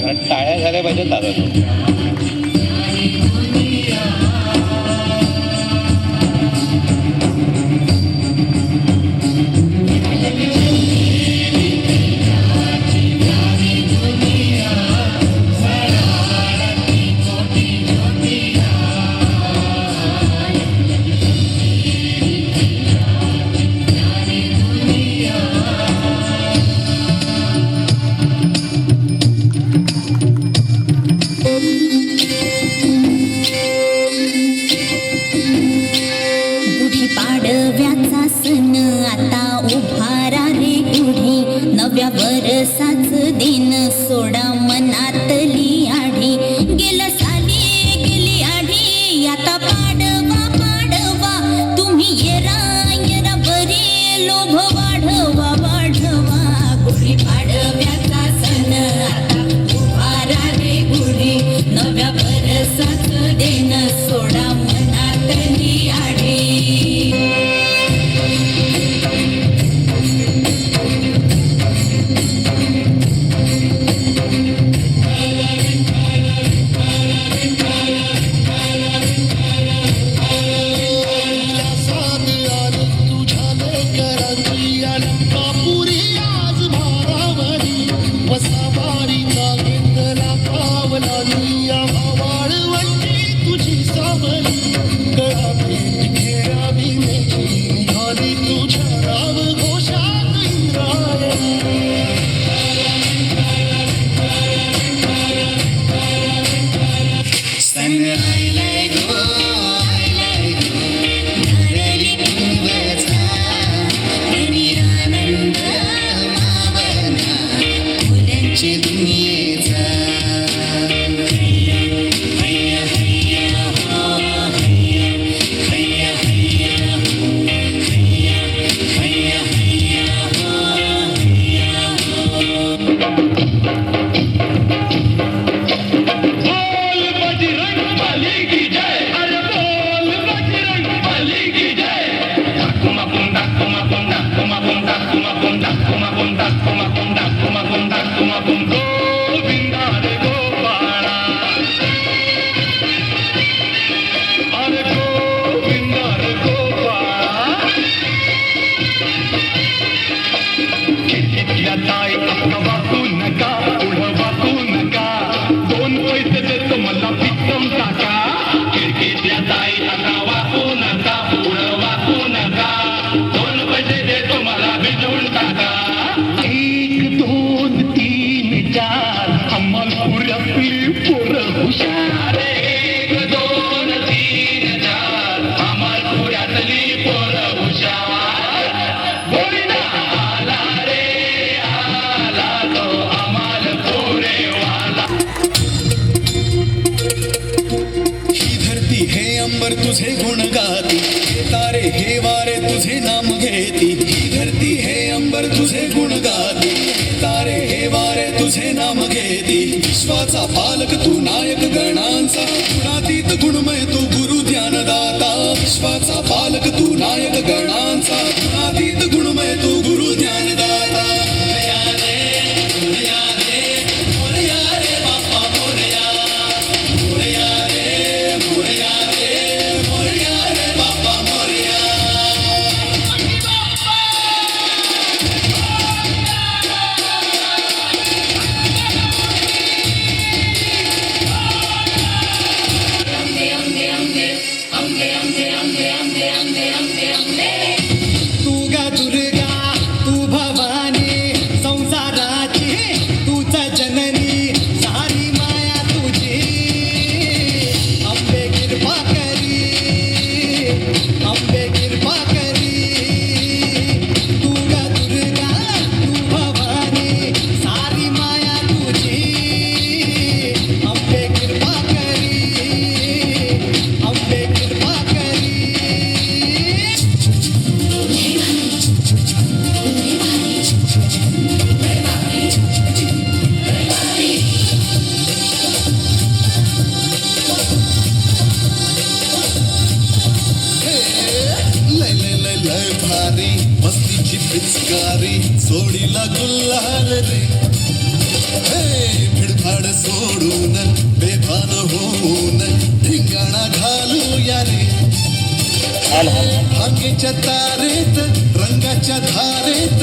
आणि टाळ्या झाल्या पाहिजे दादा. पाडव्याचा सण आता उभारा रे गुढी, नव्या वरसाच दिन सोडा मनातली आढी. गेलं साली गेली आढी, आता पाडवा पाडवा, तुम्ही येरा बरी लोभ वाढवा वाढवा. गुढी पाडव्याचा सण आता उभारा रे गुढी, नव्या वरसाच दिन सोडा मनातली आढी. तुझे गुण गाती, तारे हे वारे तुझे नाम घेती. ही धरती हे अंबर तुझे गुण गाती, तारे हे वारे तुझे नाम घेती. विश्वाचा पालक तू नायक गणांचा, गुणातीत गुणमय तू गुरु ज्ञानदाता. विश्वाचा पालक तू नायक गणांचा, गुणातीत गुणमय तू गुरु ज्ञानदाता. पिचकारी सोडीला गुल्हार रे. हे फिडफाड सोडून बेभान होऊन धिंगाणा घालूया रे भांगेच्या तारेत रंगाच्या धारेत